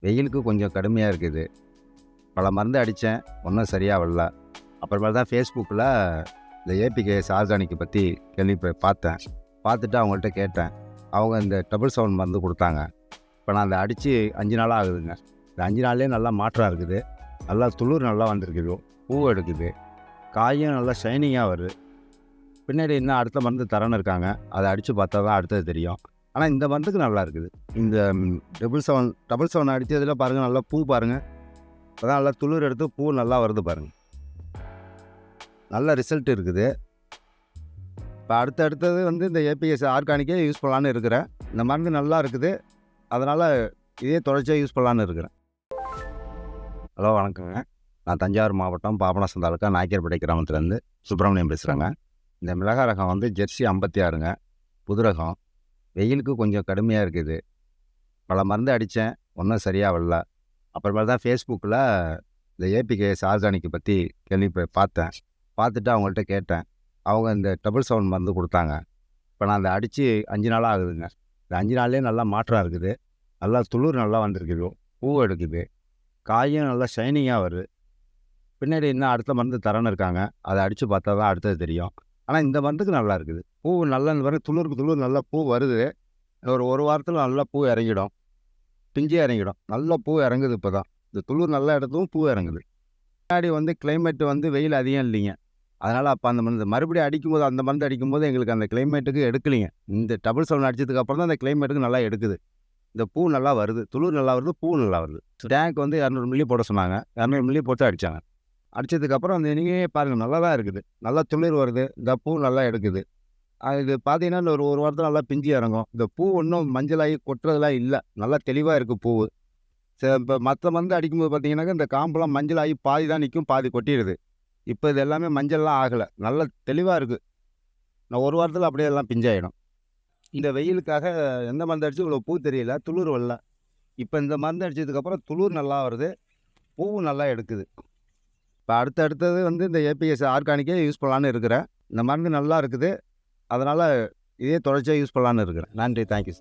வெயிலுக்கு கொஞ்சம் கடுமையாக இருக்குது. பல மருந்து அடித்தேன், ஒன்றும் சரியாக வரல. அப்புறமேல தான் ஃபேஸ்புக்கில் இந்த ஏபிகேஎஸ் ஆர்கானிக்கை பற்றி பார்த்தேன். பார்த்துட்டு அவங்கள்ட்ட கேட்டேன். அவங்க இந்த டபுள் 7 மருந்து கொடுத்தாங்க. இப்போ நான் அதை அடித்து 5 நாளாக ஆகுதுங்க. இந்த 5 நாள்லேயே நல்லா மாற்றம் இருக்குது. நல்லா துளிர் நல்லா வந்திருக்குது, பூ எடுக்குது, காயும் நல்லா ஷைனிங்காக வருது. பின்னாடி இன்னும் அடுத்த மருந்து தரன்னு இருக்காங்க. அதை அடித்து பார்த்தா தான் அடுத்தது தெரியும். ஆனால் இந்த மருந்துக்கு நல்லா இருக்குது. இந்த டபுள் செவன் அடித்ததில் பாருங்கள், நல்லா பூ பாருங்கள். அதான் நல்லா துளிர் எடுத்து பூ நல்லா வருது பாருங்கள். நல்ல ரிசல்ட் இருக்குது. இப்போ அடுத்தது இந்த ஏபிஎஸ் ஆர்கானிக்கே யூஸ் பண்ணலான்னு இருக்கிறேன். இந்த மருந்து நல்லா இருக்குது. அதனால் இதே தொடர்ச்சியாக யூஸ் பண்ணலான்னு இருக்கிறேன். ஹலோ, வணக்கங்க. நான் தஞ்சாவூர் மாவட்டம் பாபநாசம் தாலுக்கா நாய்க்கர்பேட்டை கிராமத்துலேருந்து சுப்பிரமணியம் பேசுகிறேங்க. இந்த மிளகா ரகம் ஜெர்சி 56ங்க, புது ரகம். வெயிலுக்கு கொஞ்சம் கடுமையாக இருக்குது. பல மருந்து அடித்தேன், ஒன்றும் சரியாக வரல. அப்புறமேல தான் ஃபேஸ்புக்கில் இந்த ஏபிகேஎஸ் ஆர்கானிக்கை பற்றி பார்த்தேன். பார்த்துட்டு அவங்கள்ட்ட கேட்டேன். அவங்க இந்த டபுள் 7 மருந்து கொடுத்தாங்க. இப்போ நான் அதை அடித்து 5 நாளாக ஆகுதுங்க. இந்த 5 நாள்லேயே நல்லா மாற்றம் இருக்குது. நல்லா துளிர் நல்லா வந்திருக்குது, பூ எடுக்குது, காயும் நல்லா ஷைனிங்காக வருது. பின்னாடி இன்னும் அடுத்த மருந்து தரன்னு இருக்காங்க. அதை அடித்து பார்த்தா தான் அடுத்தது தெரியும். ஆனால் இந்த மருந்துக்கு நல்லா இருக்குது. பூ நல்லா துளிருக்கு துளிர் நல்லா பூ வருது. ஒரு வாரத்தில் நல்லா பூ இறங்கிடும், பிஞ்சே இறங்கிடும். நல்லா பூ இறங்குது. இப்போ தான் இந்த துளிர் நல்லா எடுத்தும் பூ இறங்குது. முன்னாடி கிளைமேட்டு வெயில் அதிகம் இல்லைங்க. அதனால் அப்போ அந்த மருந்து மறுபடியும் அடிக்கும்போது, அந்த மருந்து அடிக்கும்போது எங்களுக்கு அந்த கிளைமேட்டுக்கு எடுக்கலைங்க. இந்த டபுள் 7 அடித்ததுக்கு அப்புறம் தான் அந்த கிளைமேட்டுக்கு நல்லா எடுக்குது. இந்த பூ நல்லா வருது, துளிர் நல்லா வருது, பூ நல்லா வருது. டேங்க் 200 மில்லி போட சொன்னாங்க. 200 மில்லி போட்டு அடித்தாங்க. அடித்ததுக்கப்புறம் அந்த நீங்கள் பாருங்கள், நல்லா தான் இருக்குது. நல்லா துளிர் வருது, இந்த பூ நல்லா எடுக்குது. இது பார்த்தீங்கன்னா இந்த ஒரு வாரத்தில் நல்லா பிஞ்சு இறங்கும். இந்த பூ இன்னும் மஞ்சளாகி கொட்டுறதுலாம் இல்லை, நல்லா தெளிவாக இருக்குது பூ. இப்போ மற்ற மருந்து அடிக்கும்போது பார்த்தீங்கன்னாக்கா இந்த காம்பெல்லாம் மஞ்சளாகி பாதி தான் நிற்கும், பாதி கொட்டிடுது. இப்போ இது எல்லாமே மஞ்சள்லாம் ஆகலை, நல்லா தெளிவாக இருக்குது. நான் ஒரு வாரத்தில் அப்படியே எல்லாம் பிஞ்சாயிடும். இந்த வெயிலுக்காக எந்த மருந்து அடித்து இவ்வளோ பூ தெரியல, துளிர் வரல. இப்போ இந்த மருந்து அடித்ததுக்கப்புறம் துளிர் நல்லா வருது, பூவும் நல்லா எடுக்குது. இப்போ அடுத்தது இந்த ஏபிஎஸ் ஆர்கானிக்கே யூஸ் பண்ணலான்னு இருக்கிறேன். இந்த மருந்து நல்லா இருக்குது. அதனால் இதே தொடர்ச்சியாக யூஸ் பண்ணலான்னு இருக்கிறேன். நன்றி, தேங்க்யூ.